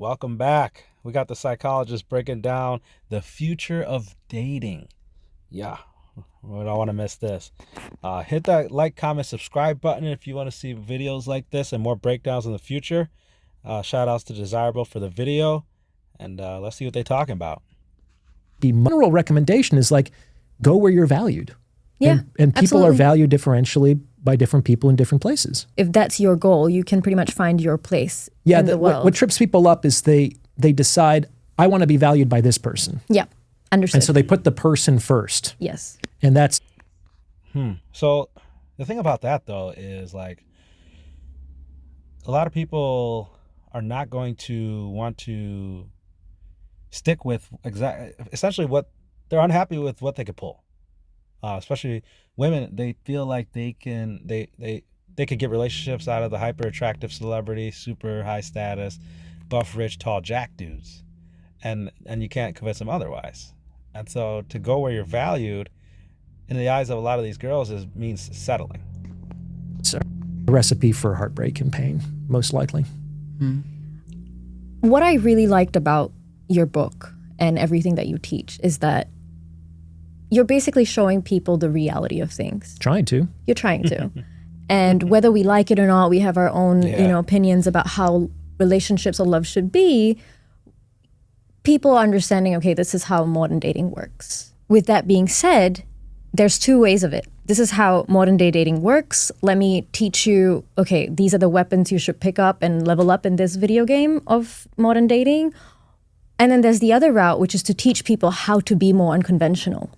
Welcome back. We got the psychologist breaking down the future of dating. Yeah, we don't want to miss this. Hit that like, comment, subscribe button if you want to see videos like this and more breakdowns in the future. Shout outs to Desirable for the video, and let's see what they're talking about. The general recommendation is like, go where you're valued. Yeah, and people absolutely. are valued differentially by different people in different places. If that's your goal, you can pretty much find your place in the world. What trips people up is they decide, I want to be valued by this person. Yeah, understood. And so they put the person first. Yes. And that's... So the thing about that, though, is like a lot of people are not going to want to stick with essentially what they're unhappy with what they could pull. Especially women, they feel like they could get relationships out of the hyper attractive celebrity, super high status, buff, rich, tall jack dudes, and you can't convince them otherwise. And so to go where you're valued, in the eyes of a lot of these girls, means settling. It's a recipe for heartbreak and pain, most likely. What I really liked about your book and everything that you teach is that you're basically showing people the reality of things. Trying to. You're trying to. And whether we like it or not, we have our own, opinions about how relationships or love should be. People are understanding, okay, this is how modern dating works. With that being said, there's two ways of it. This is how modern day dating works. Let me teach you, okay, these are the weapons you should pick up and level up in this video game of modern dating. And then there's the other route, which is to teach people how to be more unconventional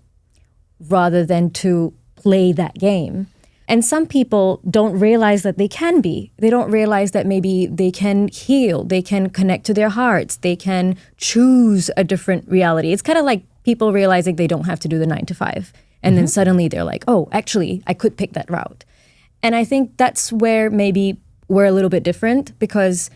rather than to play that game. And some people don't realize that they can be. They don't realize that maybe they can heal, they can connect to their hearts, they can choose a different reality. It's kind of like people realizing they don't have to do the 9 to 5. And then suddenly they're like, oh, actually, I could pick that route. And I think that's where maybe we're a little bit different, because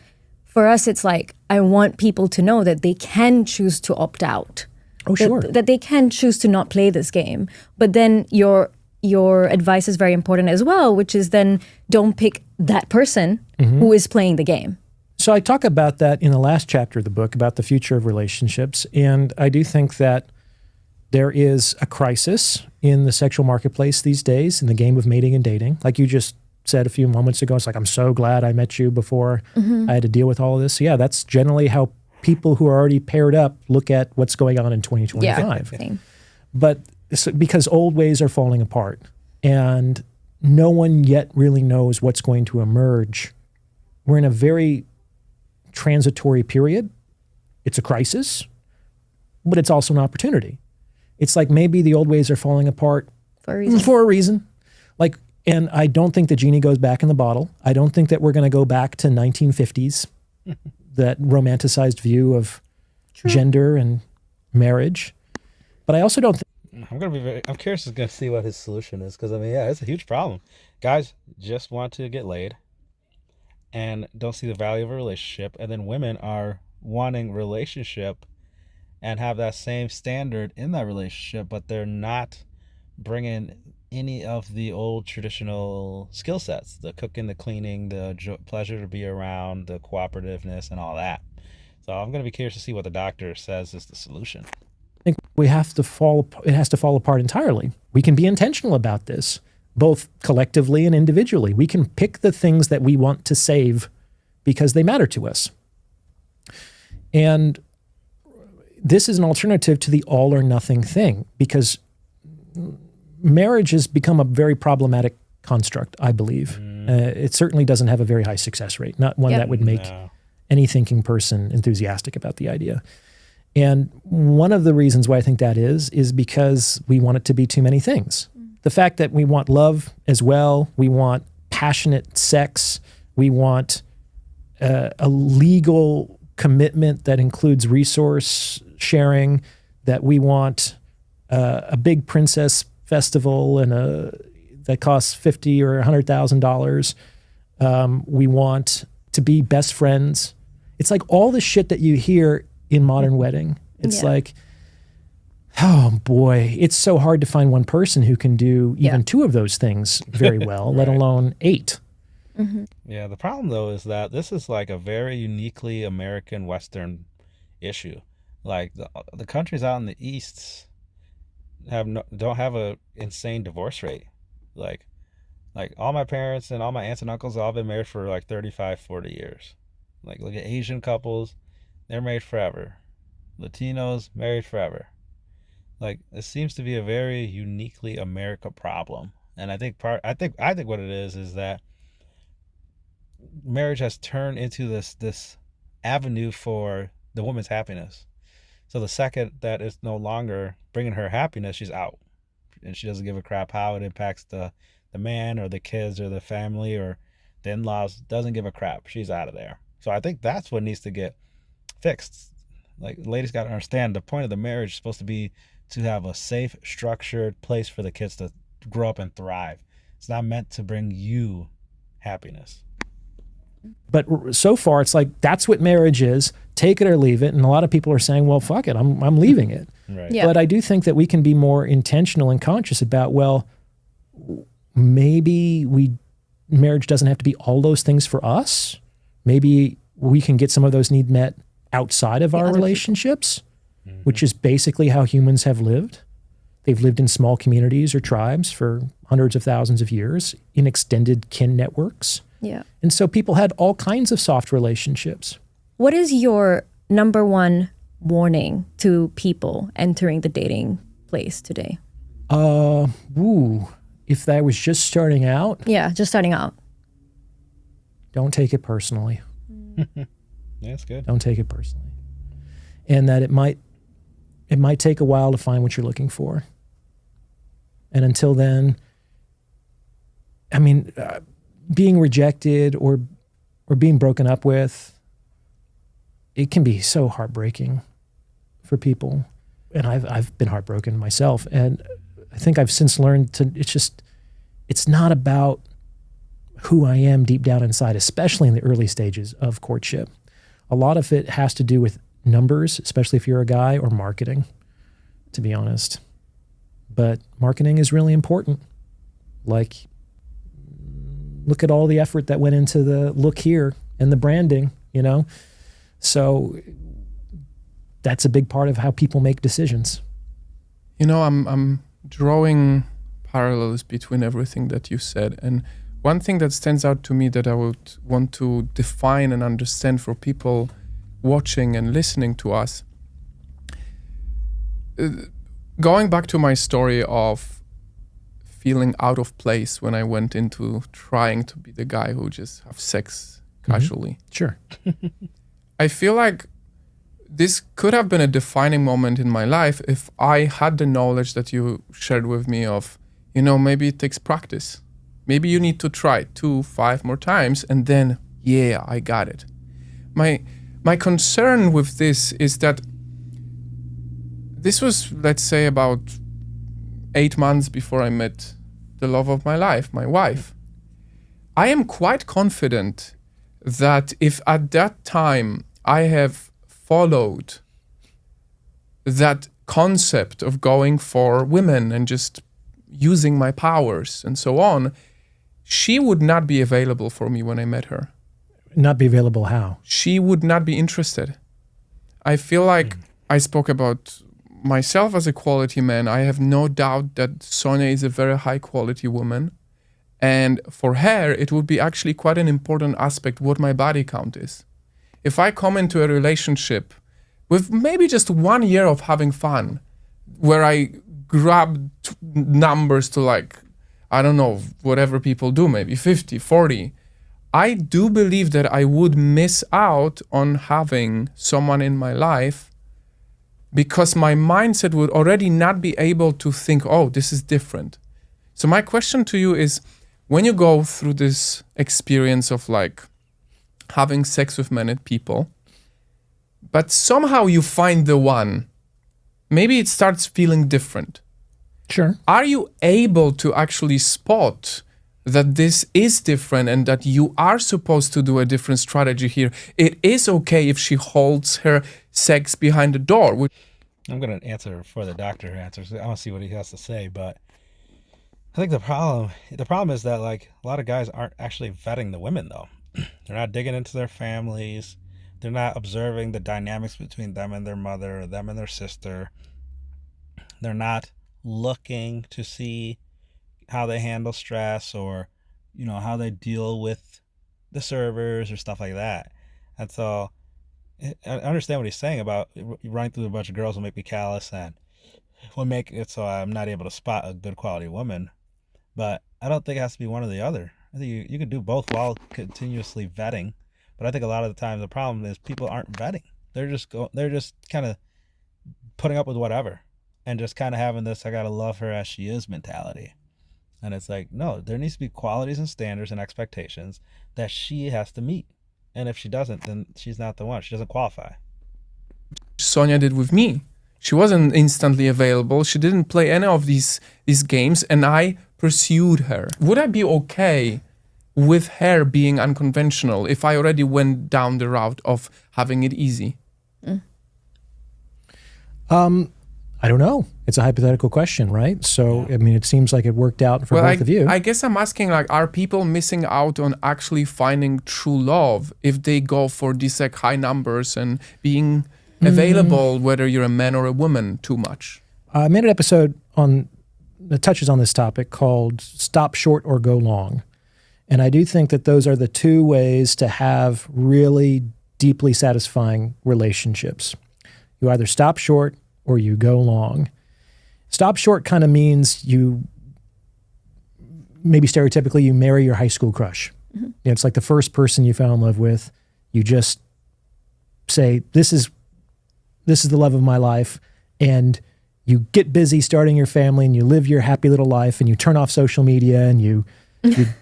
for us, it's like, I want people to know that they can choose to opt out. Oh, sure. That they can choose to not play this game. But then your advice is very important as well, which is then don't pick that person who is playing the game. So I talk about that in the last chapter of the book, about the future of relationships. And I do think that there is a crisis in the sexual marketplace these days, in the game of mating and dating. Like you just said a few moments ago, it's like, I'm so glad I met you before I had to deal with all of this. So yeah, that's generally how people who are already paired up look at what's going on in 2025. Yeah, same. But because old ways are falling apart and no one yet really knows what's going to emerge. We're in a very transitory period. It's a crisis, but it's also an opportunity. It's like maybe the old ways are falling apart For a reason. For a reason. Like, and I don't think the genie goes back in the bottle. I don't think that we're going to go back to 1950s, that romanticized view of gender and marriage. But I also don't think I'm curious to see what his solution is, because it's a huge problem. Guys just want to get laid and don't see the value of a relationship, and then women are wanting relationship and have that same standard in that relationship, but they're not bringing any of the old traditional skill sets, the cooking, the cleaning, the pleasure to be around, the cooperativeness, and all that. So I'm going to be curious to see what the doctor says is the solution. it has to fall apart entirely. We can be intentional about this, both collectively and individually. We can pick the things that we want to save because they matter to us. And this is an alternative to the all or nothing thing, because marriage has become a very problematic construct, I believe. It certainly doesn't have a very high success rate, not one that would make any thinking person enthusiastic about the idea. And one of the reasons why I think that is because we want it to be too many things. The fact that we want love as well, we want passionate sex, we want a legal commitment that includes resource sharing, that we want a big princess festival and that costs $50,000 or $100,000. We want to be best friends. It's like all the shit that you hear in modern wedding. It's like, oh boy, it's so hard to find one person who can do even two of those things very well, let alone 8. Yeah, the problem though is that this is like a very uniquely American Western issue. Like the countries out in the East don't have a insane divorce rate. Like all my parents and all my aunts and uncles have all been married for like 35, 40 years. Like look at Asian couples, they're married forever. Latinos married forever. Like it seems to be a very uniquely America problem. And I think what it is that marriage has turned into this avenue for the woman's happiness. So the second that it's no longer bringing her happiness, she's out, and she doesn't give a crap how it impacts the man or the kids or the family or the in-laws. Doesn't give a crap. She's out of there. So I think that's what needs to get fixed. Like ladies got to understand the point of the marriage is supposed to be to have a safe, structured place for the kids to grow up and thrive. It's not meant to bring you happiness. But so far, it's like that's what marriage is. Take it or leave it. And a lot of people are saying, "Well, fuck it, I'm leaving it." Right. Yeah. But I do think that we can be more intentional and conscious about, well, maybe marriage doesn't have to be all those things for us. Maybe we can get some of those needs met outside of our relationships, which is basically how humans have lived. They've lived in small communities or tribes for hundreds of thousands of years in extended kin networks. Yeah. And so people had all kinds of soft relationships. What is your number one warning to people entering the dating place today? If that was just starting out, Yeah, just starting out. don't take it personally. Yeah, that's good. Don't take it personally. And that it might take a while to find what you're looking for. And until then, I mean, being rejected or being broken up with, it can be so heartbreaking for people. And I've been heartbroken myself. And I think I've since learned it's not about who I am deep down inside, especially in the early stages of courtship. A lot of it has to do with numbers, especially if you're a guy, or marketing, to be honest. But marketing is really important. Like, look at all the effort that went into the look here and the branding, you know? So that's a big part of how people make decisions. You know, I'm drawing parallels between everything that you said. And one thing that stands out to me that I would want to define and understand for people watching and listening to us, going back to my story of feeling out of place when I went into trying to be the guy who just have sex casually. Sure. I feel like this could have been a defining moment in my life if I had the knowledge that you shared with me of, you know, maybe it takes practice. Maybe you need to try 2, 5 more times and then, yeah, I got it. My concern with this is that this was, let's say, about 8 months before I met the love of my life, my wife. I am quite confident that if at that time I have followed that concept of going for women and just using my powers and so on, she would not be available for me when I met her. Not be available how? She would not be interested. I feel like I spoke about myself as a quality man. I have no doubt that Sonia is a very high quality woman. And for her, it would be actually quite an important aspect what my body count is. If I come into a relationship with maybe just 1 year of having fun, where I grab numbers to like, I don't know, whatever people do, maybe 50, 40, I do believe that I would miss out on having someone in my life because my mindset would already not be able to think, oh, this is different. So my question to you is, when you go through this experience of like having sex with many people, but somehow you find the one, maybe it starts feeling different. Sure. Are you able to actually spot that this is different and that you are supposed to do a different strategy here? It is okay if she holds her sex behind the door. I'm going to answer for the doctor who answers. I want to see what he has to say, but I think the problem is that like a lot of guys aren't actually vetting the women though. They're not digging into their families. They're not observing the dynamics between them and their mother, or them and their sister. They're not looking to see how they handle stress, or how they deal with the servers or stuff like that. And so I understand what he's saying about running through a bunch of girls will make me callous and will make it so I'm not able to spot a good quality woman. But I don't think it has to be one or the other. I think you can do both while continuously vetting. But I think a lot of the time the problem is people aren't vetting. They're just kind of putting up with whatever, and just kind of having this "I gotta love her as she is" mentality. And it's like, no, there needs to be qualities and standards and expectations that she has to meet. And if she doesn't, then she's not the one. She doesn't qualify. Sonia did with me. She wasn't instantly available. She didn't play any of these games, and I pursued her. Would I be okay with her being unconventional if I already went down the route of having it easy? I don't know. It's a hypothetical question, right? So, I mean, it seems like it worked out for both of you. I guess I'm asking, like, are people missing out on actually finding true love if they go for these like high numbers and being available, whether you're a man or a woman, too much? I made an episode that touches on this topic called Stop Short or Go Long. And I do think that those are the two ways to have really deeply satisfying relationships. You either stop short or you go long. Stop short kind of means you, maybe stereotypically, you marry your high school crush. It's like the first person you fell in love with. You just say, this is the love of my life. And you get busy starting your family and you live your happy little life and you turn off social media and you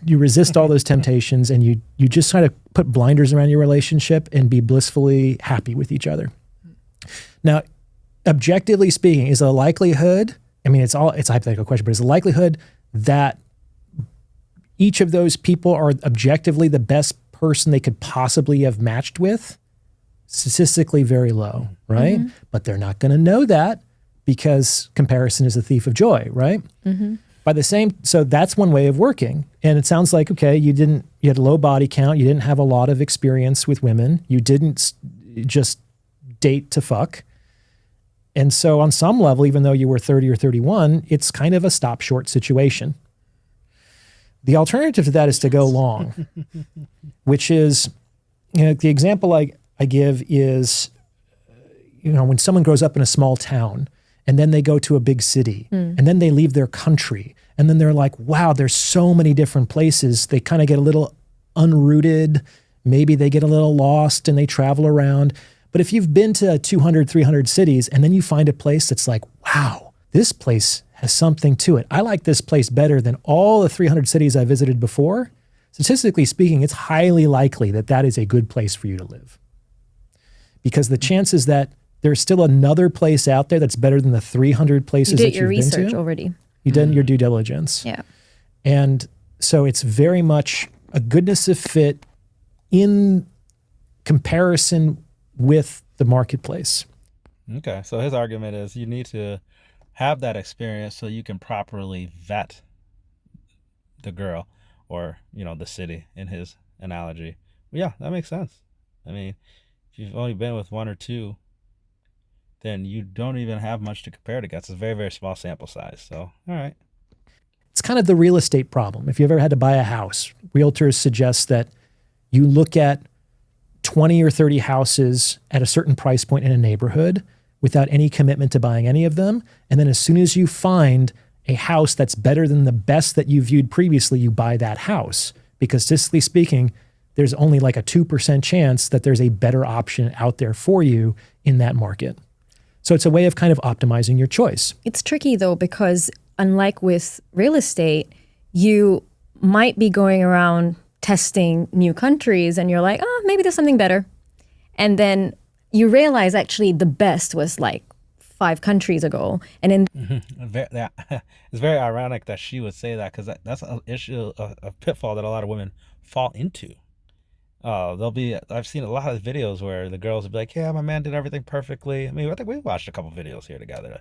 resist all those temptations and you just try to put blinders around your relationship and be blissfully happy with each other. Now, objectively speaking, is the likelihood, I mean, it's a hypothetical question, but is the likelihood that each of those people are objectively the best person they could possibly have matched with? Statistically very low, right? But they're not going to know that because comparison is the thief of joy, right? So that's one way of working. And it sounds like, okay, you had a low body count. You didn't have a lot of experience with women. You didn't just date to fuck. And so on some level, even though you were 30 or 31, it's kind of a stop short situation. The alternative to that is to go long, which is, the example I give is, when someone grows up in a small town and then they go to a big city and then they leave their country and then they're like, wow, there's so many different places. They kind of get a little unrooted. Maybe they get a little lost and they travel around. But if you've been to 200, 300 cities and then you find a place that's like, wow, this place has something to it. I like this place better than all the 300 cities I visited before. Statistically speaking, it's highly likely that that is a good place for you to live. Because the chances that there's still another place out there that's better than the 300 places that you've been to. You did your research already. You did your due diligence. Yeah. And so it's very much a goodness of fit in comparison with the marketplace. Okay, so his argument is you need to have that experience so you can properly vet the girl or, the city in his analogy. But yeah, that makes sense. I mean, if you've only been with one or two, then you don't even have much to compare to. It's a very, very small sample size. So, all right. It's kind of the real estate problem. If you've ever had to buy a house, realtors suggest that you look at 20 or 30 houses at a certain price point in a neighborhood without any commitment to buying any of them. And then as soon as you find a house that's better than the best that you viewed previously, you buy that house. Because statistically speaking, there's only like a 2% chance that there's a better option out there for you in that market. So it's a way of kind of optimizing your choice. It's tricky though, because unlike with real estate, you might be going around testing new countries and you're like, oh, maybe there's something better. And then you realize actually the best was like 5 countries ago. And in it's very ironic that she would say that, because that's an issue, a pitfall that a lot of women fall into. I've seen a lot of videos where the girls will be like, yeah, my man did everything perfectly. I mean, I think we watched a couple videos here together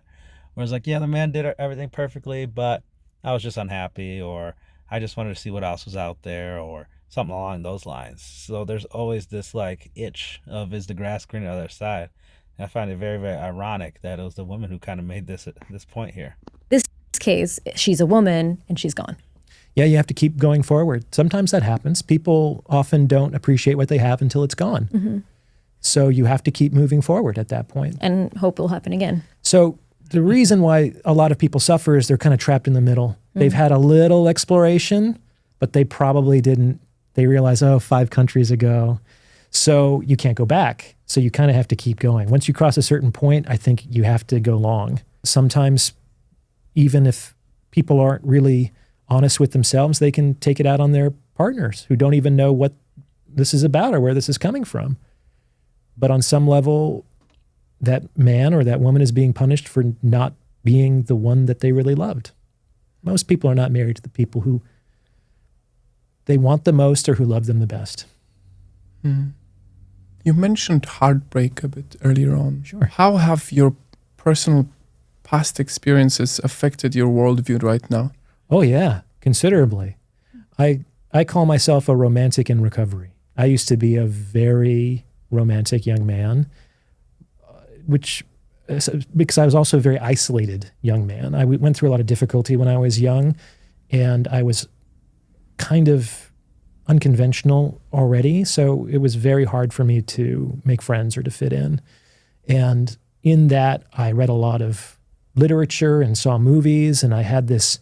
where it's like, yeah, the man did everything perfectly, but I was just unhappy, or I just wanted to see what else was out there, or something along those lines. So there's always this like itch of, is the grass green on the other side? And I find it very, very ironic that it was the woman who kind of made this point here. This case, she's a woman and she's gone. Yeah, you have to keep going forward. Sometimes that happens. People often don't appreciate what they have until it's gone. Mm-hmm. So you have to keep moving forward at that point. And hope it'll happen again. So the reason why a lot of people suffer is they're kind of trapped in the middle. Mm-hmm. They've had a little exploration, but they probably didn't. They realize, 5 countries ago. So you can't go back. So you kind of have to keep going. Once you cross a certain point, I think you have to go long. Sometimes, even if people aren't really honest with themselves, they can take it out on their partners who don't even know what this is about or where this is coming from. But on some level, that man or that woman is being punished for not being the one that they really loved. Most people are not married to the people who they want the most or who love them the best. You mentioned heartbreak a bit earlier on. Sure. How have your personal past experiences affected your worldview right now? Oh yeah, considerably. I call myself a romantic in recovery. I used to be a very romantic young man, because I was also a very isolated young man. I went through a lot of difficulty when I was young, and I was kind of unconventional already, so it was very hard for me to make friends or to fit in. And in that, I read a lot of literature and saw movies, and I had this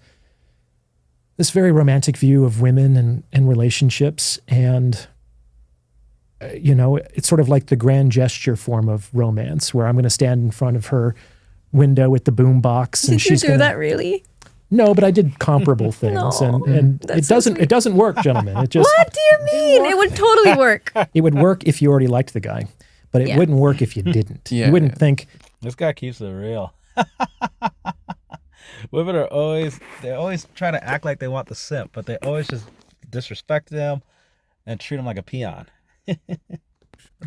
very romantic view of women and relationships. And, it's sort of like the grand gesture form of romance, where I'm going to stand in front of her window with the boombox. Did you do that really? No, but I did comparable things, No, and that's it doesn't work, gentlemen. It just What do you mean? It would totally work. it would work if you already liked the guy, but it Yeah. wouldn't work if you didn't. Yeah. You wouldn't think, This guy keeps it real. Women they always try to act like they want the simp, but they always just disrespect them and treat them like a peon.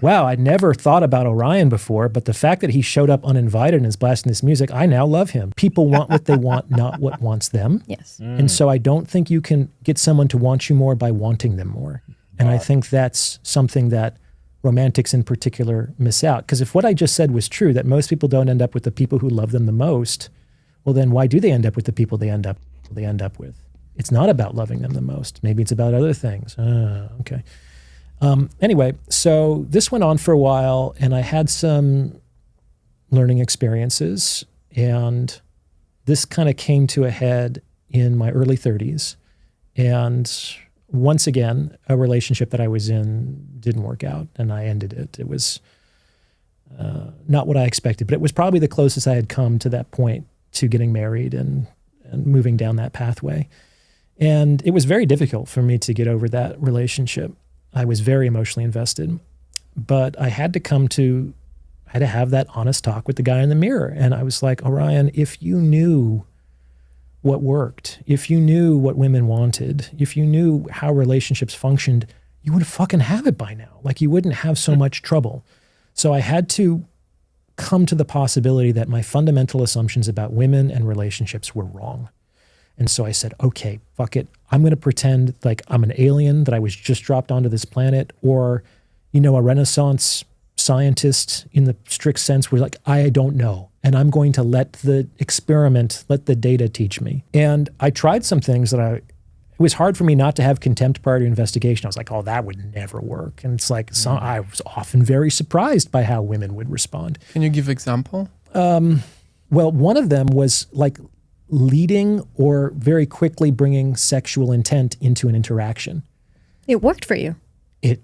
wow, I'd never thought about Orion before, but the fact that he showed up uninvited and is blasting this music, I now love him. People want what they want, not what wants them. Yes. And so I don't think you can get someone to want you more by wanting them more. And I think that's something that romantics in particular miss out. Because if what I just said was true, that most people don't end up with the people who love them the most, well, then why do they end up with the people they end up with? It's not about loving them the most. Maybe it's about other things. Okay. Anyway, so this went on for a while, and I had some learning experiences, and this kind of came to a head in my early 30s. And once again, a relationship that I was in didn't work out, and I ended it. It was not what I expected, but it was probably the closest I had come to that point to getting married and moving down that pathway. And it was very difficult for me to get over that relationship. I was very emotionally invested, but I had to have that honest talk with the guy in the mirror. And I was like, Orion, if you knew what worked, if you knew what women wanted, if you knew how relationships functioned, you would fucking have it by now. Like, you wouldn't have so much trouble. So I had to come to the possibility that my fundamental assumptions about women and relationships were wrong. And so I said, okay, fuck it. I'm going to pretend like I'm an alien, that I was just dropped onto this planet, or, a Renaissance scientist in the strict sense where like, I don't know. And I'm going to let the data teach me. And I tried some things it was hard for me not to have contempt prior to investigation. I was like, oh, that would never work. And it's like, I was often very surprised by how women would respond. Can you give example? Well, one of them was like leading or very quickly bringing sexual intent into an interaction. It worked for you. It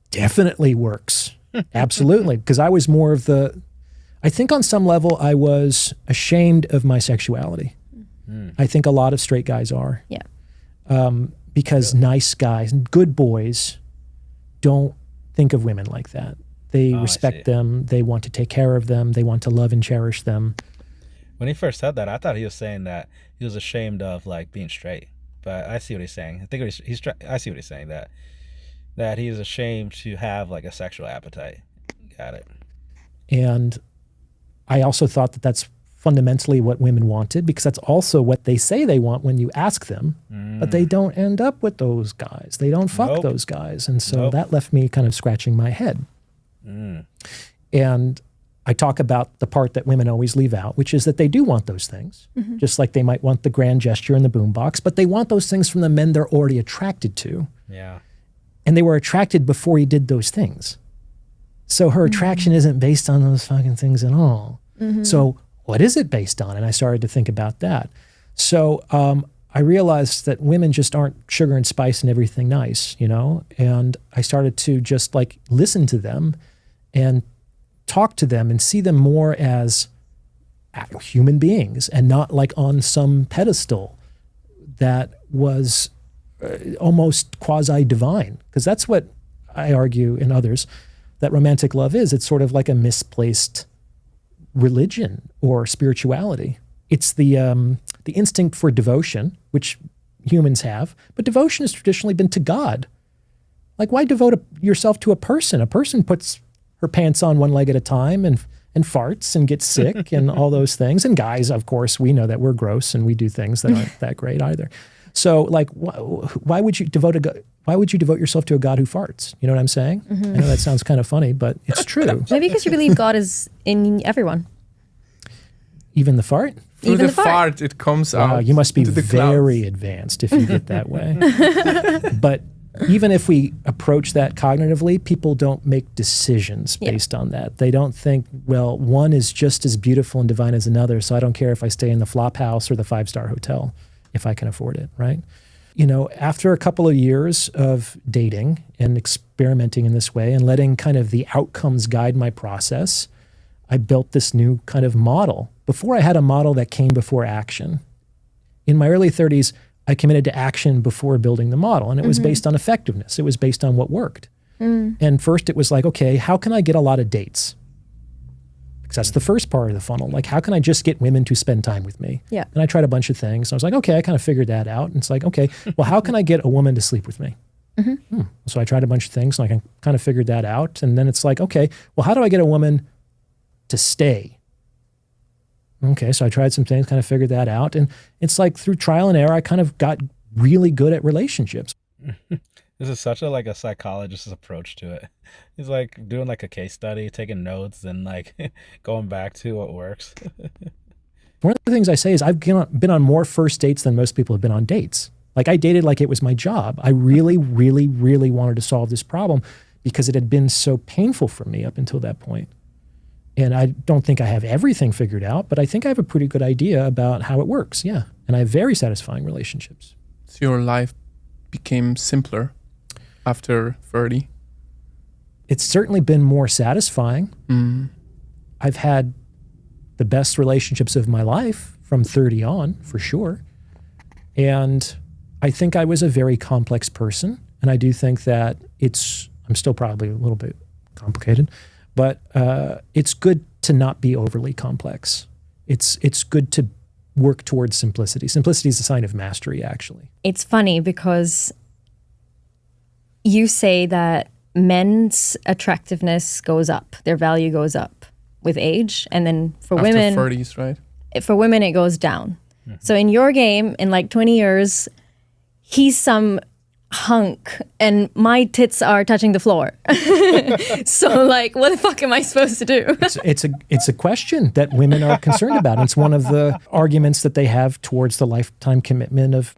definitely works. Absolutely. Because I was more of I think on some level I was ashamed of my sexuality. I think a lot of straight guys are. Yeah. Because nice guys, good boys, don't think of women like that. They respect them. They want to take care of them. They want to love and cherish them. When he first said that, I thought he was saying that he was ashamed of like being straight. But I see what he's saying. I think I see what he's saying, that he is ashamed to have like a sexual appetite. Got it. And I also thought that that's fundamentally what women wanted, because that's also what they say they want when you ask them, but they don't end up with those guys. They don't fuck Nope. those guys. And so Nope. that left me kind of scratching my head. And I talk about the part that women always leave out, which is that they do want those things, just like they might want the grand gesture in the boombox, but they want those things from the men they're already attracted to. Yeah. And they were attracted before he did those things. So her attraction isn't based on those fucking things at all. So what is it based on? And I started to think about that. So I realized that women just aren't sugar and spice and everything nice, you know? And I started to just like listen to them and talk to them and see them more as human beings and not like on some pedestal that was almost quasi-divine. Because that's what I argue, and others, that romantic love is. It's sort of like a misplaced religion or spirituality. It's the instinct for devotion, which humans have, but devotion has traditionally been to God. Like, why devote yourself to a person? A person puts her pants on one leg at a time and farts and gets sick and all those things. And guys, of course, we know that we're gross and we do things that aren't that great either. So, like, why would you devote yourself to a God who farts? You know what I'm saying? I know that sounds kind of funny, but it's true. Maybe because you believe God is in everyone. Even the fart? Through Even the the fart. fart, it comes Wow, out. you must be into the very clouds. advanced if you get that way. But even if we approach that cognitively, people don't make decisions based on that. They don't think, well, one is just as beautiful and divine as another, so I don't care if I stay in the flop house or the 5-star hotel if I can afford it, right? You know, after a couple of years of dating and experimenting in this way and letting kind of the outcomes guide my process, I built this new kind of model. Before, I had a model that came before action. In my early 30s, I committed to action before building the model, and it was based on effectiveness. It was based on what worked. And first, it was like, okay, how can I get a lot of dates? Because that's the first part of the funnel. Like, how can I just get women to spend time with me? Yeah. And I tried a bunch of things. I was like, okay, I kind of figured that out. And it's like, okay, well, how can I get a woman to sleep with me? So I tried a bunch of things, and I kind of figured that out. And then it's like, okay, well, how do I get a woman to stay? Okay, so I tried some things, kind of figured that out. And it's like through trial and error, I kind of got really good at relationships. This is such a psychologist's approach to it. He's like doing like a case study, taking notes, and like going back to what works. One of the things I say is I've been on more first dates than most people have been on dates. Like, I dated like it was my job. I really, really, really wanted to solve this problem because it had been so painful for me up until that point. And I don't think I have everything figured out, but I think I have a pretty good idea about how it works. Yeah. And I have very satisfying relationships. So your life became simpler after 30. It's certainly been more satisfying. I've had the best relationships of my life from 30 on, for sure. And I think I was a very complex person. And I do think that I'm still probably a little bit complicated, but it's good to not be overly complex. It's good to work towards simplicity. Simplicity is a sign of mastery, actually. It's funny because you say that men's attractiveness goes up, their value goes up with age, and then for After women, 30s, right? it goes down. So in your game, in like 20 years, he's some hunk and my tits are touching the floor. So like, what the fuck am I supposed to do? It's a question that women are concerned about. It's one of the arguments that they have towards the lifetime commitment of.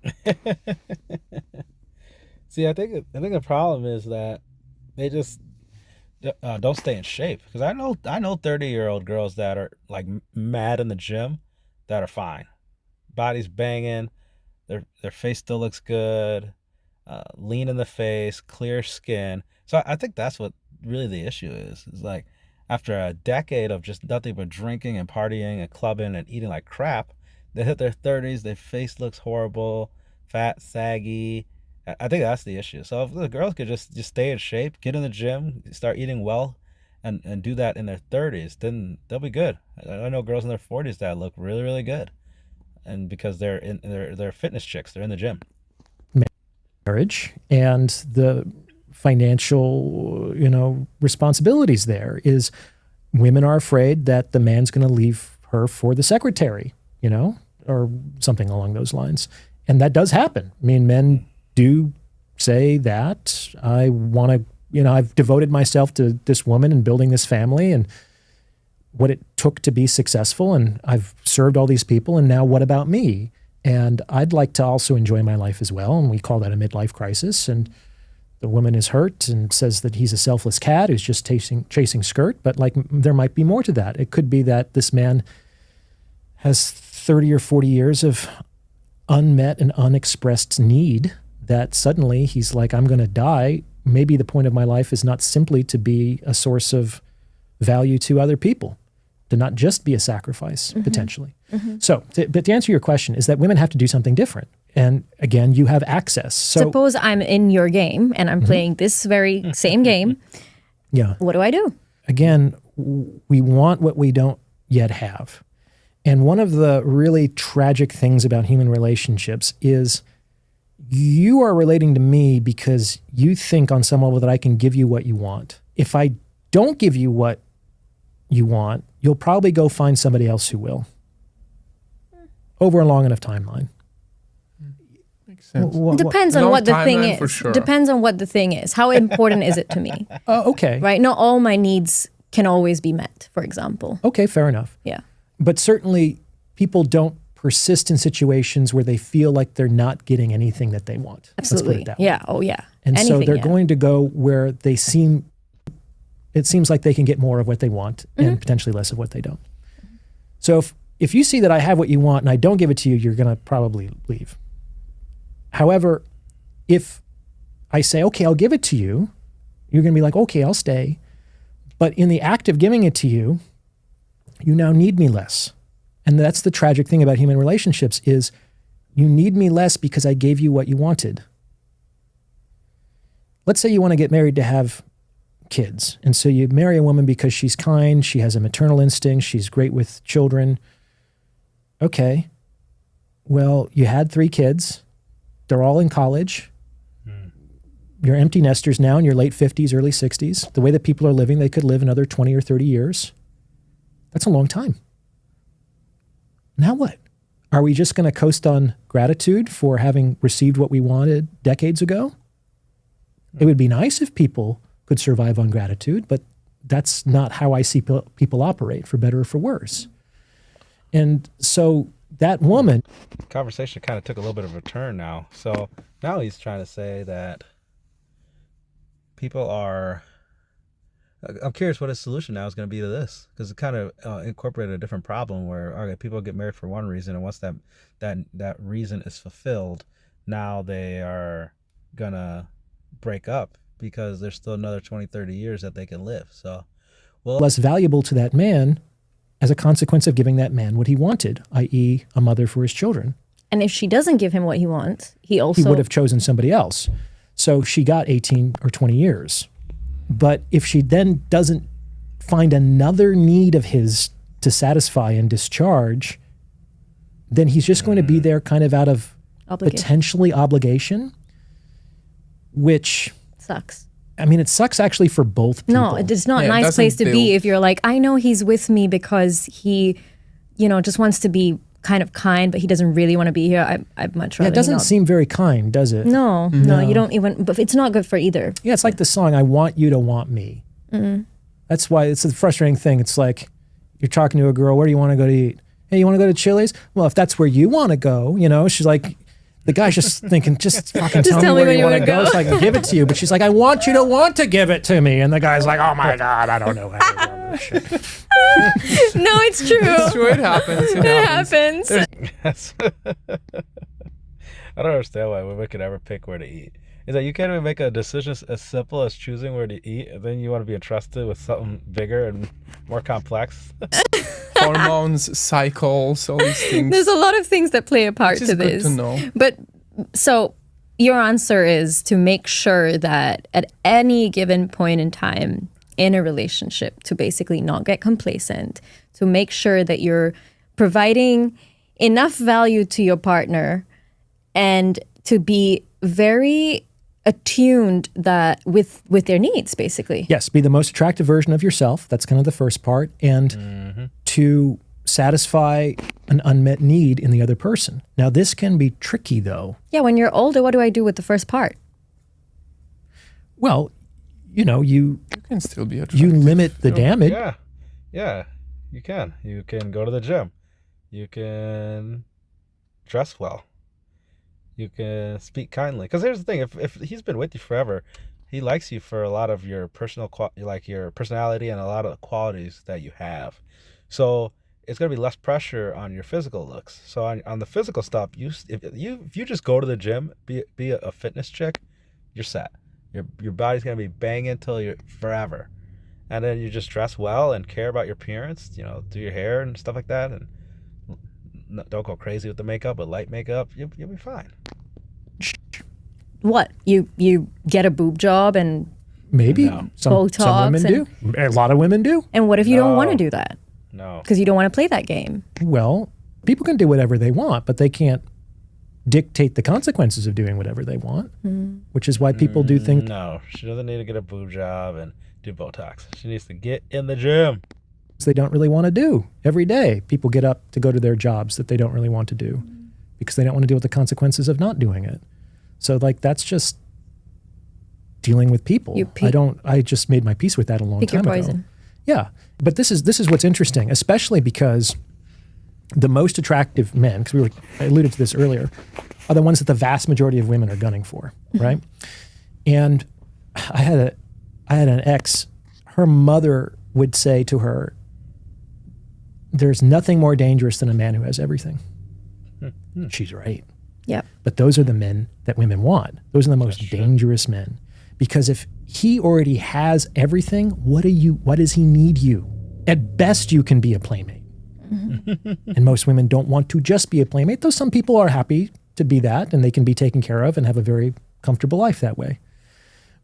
See, I think the problem is that they just don't stay in shape. Because I know 30-year-old girls that are like mad in the gym that are fine, body's banging, their face still looks good, lean in the face, clear skin. So I think that's what really the issue is. It's like after a decade of just nothing but drinking and partying and clubbing and eating like crap, they hit their 30s, their face looks horrible, fat, saggy. I think that's the issue. So if the girls could just stay in shape, get in the gym, start eating well, and do that in their 30s, then they'll be good. I know girls in their 40s that look really, really good, and because they're fitness chicks, they're in the gym. Marriage and the financial, responsibilities there is women are afraid that the man's going to leave her for the secretary, or something along those lines. And that does happen. I mean, men do say that I want to, I've devoted myself to this woman and building this family and what it took to be successful. And I've served all these people. And now what about me? And I'd like to also enjoy my life as well. And we call that a midlife crisis. And the woman is hurt and says that he's a selfless cat who's just chasing skirt. But there might be more to that. It could be that this man has 30 or 40 years of unmet and unexpressed need that suddenly he's like, I'm going to die. Maybe the point of my life is not simply to be a source of value to other people, to not just be a sacrifice, potentially. So, but to answer your question is that women have to do something different. And again, you have access. So suppose I'm in your game and I'm playing this very same game. Yeah. What do I do? Again, we want what we don't yet have. And one of the really tragic things about human relationships is you are relating to me because you think on some level that I can give you what you want. If I don't give you what you want, you'll probably go find somebody else who will over a long enough timeline. Makes sense. Depends on Long what the thing timeline is. for sure. Depends on what the thing is. How important is it to me? Okay. Right? Not all my needs can always be met, for example. Okay, fair enough. Yeah. But certainly people don't persist in situations where they feel like they're not getting anything that they want. Let's put Absolutely. it that way. Yeah. Oh, yeah. And so Anything, they're yeah. going to go where it seems like they can get more of what they want and potentially less of what they don't. So if you see that I have what you want and I don't give it to you, you're going to probably leave. However, if I say, okay, I'll give it to you, you're going to be like, okay, I'll stay. But in the act of giving it to you, you now need me less. And that's the tragic thing about human relationships is you need me less because I gave you what you wanted. Let's say you want to get married to have kids. And so you marry a woman because she's kind, she has a maternal instinct, she's great with children. Okay. Well, you had 3 kids. They're all in college. You're empty nesters now in your late 50s, early 60s. The way that people are living, they could live another 20 or 30 years. That's a long time. Now what? Are we just going to coast on gratitude for having received what we wanted decades ago? It would be nice if people could survive on gratitude, but that's not how I see people operate, for better or for worse. And so that woman... Conversation kind of took a little bit of a turn now. So now he's trying to say that people are... I'm curious what his solution now is going to be to this, because it kind of incorporated a different problem where, okay, people get married for one reason, and once that reason is fulfilled, now they are going to break up because there's still another 20, 30 years that they can live. So, well, less valuable to that man as a consequence of giving that man what he wanted, i.e. a mother for his children. And if she doesn't give him what he wants, he He would have chosen somebody else. So she got 18 or 20 years. But if she then doesn't find another need of his to satisfy and discharge, then he's just going to be there kind of out of potentially obligation, which... sucks. I mean, it sucks actually for both people. No, it's not a Yeah, it nice place to doesn't be build- if you're like, I know he's with me because he, just wants to be kind of kind, but he doesn't really want to be here. I'd much rather. Yeah, it doesn't not. seem very kind, does it? No, you don't even. But it's not good for either. Yeah, it's like the song, I Want You to Want Me. That's why it's a frustrating thing. It's like you're talking to a girl, where do you want to go to eat? Hey, you want to go to Chili's? Well, if that's where you want to go, she's like, the guy's just thinking, just fucking tell me where you want to go so I can give it to you. But she's like, I want you to give it to me. And the guy's like, oh my God, I don't know how to run this shit. No, it's true. It's true, it happens. It It happens. happens. Yes. I don't understand why women could ever pick where to eat. Is that you can't even make a decision as simple as choosing where to eat, and then you want to be entrusted with something bigger and more complex. Hormones, cycles, all these things. There's a lot of things that play a part Which is to good this. to know. But so your answer is to make sure that at any given point in time in a relationship, to basically not get complacent, to make sure that you're providing enough value to your partner and to be very attuned that with their needs, basically. Yes, be the most attractive version of yourself. That's kind of the first part. And to satisfy an unmet need in the other person. Now, this can be tricky, though. Yeah, when you're older, what do I do with the first part? Well, you You can still be attractive. you limit the damage. Yeah, you can. You can go to the gym. You can dress well. You can speak kindly. Because here's the thing: if he's been with you forever, he likes you for a lot of your like your personality and a lot of the qualities that you have. So it's gonna be less pressure on your physical looks. So on the physical stuff, if you just go to the gym, be a fitness chick, you're set. Your body's gonna be banging till you're forever, and then you just dress well and care about your appearance. You know, do your hair and stuff like that, and don't go crazy with the makeup, but light makeup, you'll be fine. What? You get a boob job and Maybe No. some Botox women do. A lot of women do. what if you don't want to No. do that? No. Because you don't want to play that game. Well, people can do whatever they want, but they can't dictate the consequences of doing whatever they want, which is why people do things. No, she doesn't need to get a boob job and do Botox. She needs to get in the gym. They don't really want to do every day. People get up to go to their jobs that they don't really want to do because they don't want to deal with the consequences of not doing it. So like that's just dealing with people. I just made my peace with that a long Pick time your ago. poison. Yeah. But this is what's interesting, especially because the most attractive men, because I alluded to this earlier, are the ones that the vast majority of women are gunning for, right? And I had an ex, her mother would say to her, there's nothing more dangerous than a man who has everything. She's right. Yep. But those are the men that women want. Those are the most dangerous men. Because if he already has everything, what does he need you? At best, you can be a playmate. And most women don't want to just be a playmate, though some people are happy to be that and they can be taken care of and have a very comfortable life that way.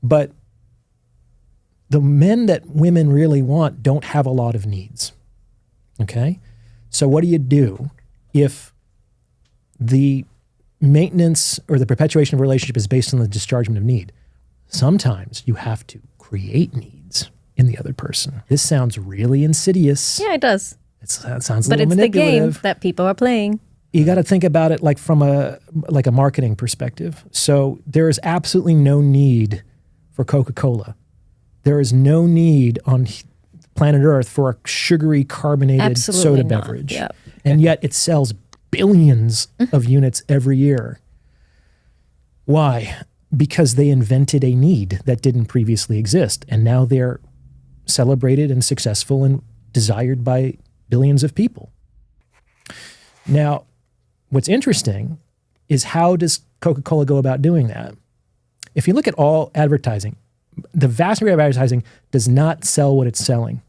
But the men that women really want don't have a lot of needs. Okay? So what do you do if the maintenance or the perpetuation of a relationship is based on the dischargement of need? Sometimes you have to create needs in the other person. This sounds really insidious. Yeah, it does. It sounds a But little it's the game manipulative. that people are playing. You got to think about it like from a marketing perspective. So there is absolutely no need for Coca-Cola. There is no need on planet Earth for a sugary carbonated Absolutely soda not. beverage. Yep. And yet it sells billions of units every year. Why? Because they invented a need that didn't previously exist. And now they're celebrated and successful and desired by billions of people. Now, what's interesting is how does Coca-Cola go about doing that? If you look at all advertising, the vast majority of advertising does not sell what it's selling.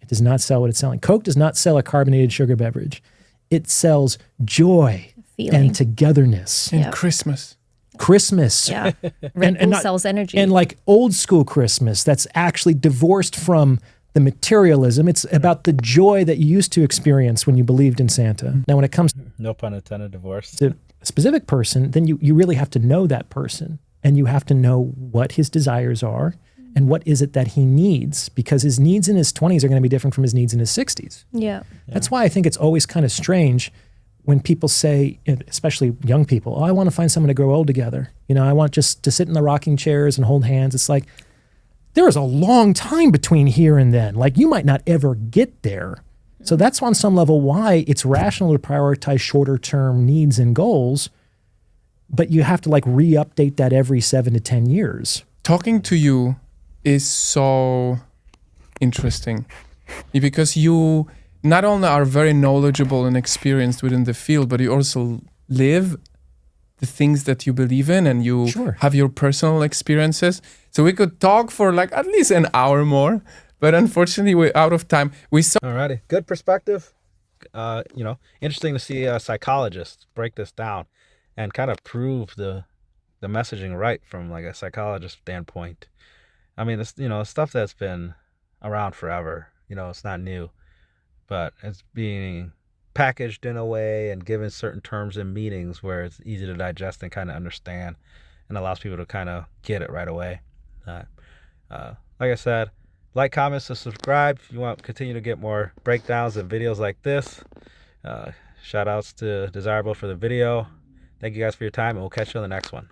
It does not sell what it's selling. Coke does not sell a carbonated sugar beverage. It sells joy Feeling. and togetherness. And Yep. Christmas. Christmas. Yeah. Red Bull not- sells energy. And like old school Christmas that's actually divorced from the materialism. It's about the joy that you used to experience when you believed in Santa. Now, when it comes No pun intended, divorce. to a specific person, then you really have to know that person and you have to know what his desires are and what is it that he needs, because his needs in his 20s are going to be different from his needs in his 60s. yeah. That's why I think it's always kind of strange when people say, especially young people, oh, I want to find someone to grow old together. You know, I want just to sit in the rocking chairs and hold hands. It's like, there is a long time between here and then. Like, you might not ever get there. So that's on some level why it's rational to prioritize shorter term needs and goals, but you have to like re-update that every 7 to 10 years. Talking to you is so interesting because you not only are very knowledgeable and experienced within the field, but you also live the things that you believe in and you Sure. have your personal experiences. So we could talk for like at least an hour more, but unfortunately we're out of time. We saw Alrighty, good perspective. Interesting to see a psychologist break this down and kind of prove the messaging right from like a psychologist standpoint. I mean, this stuff that's been around forever. It's not new, but it's being packaged in a way and given certain terms and meanings where it's easy to digest and kind of understand, and allows people to kind of get it right away. Like I said, Like, comment, subscribe if you want to continue to get more breakdowns and videos like this. Shout outs to Desirable for the video. Thank you guys for your time, and we'll catch you on the next one.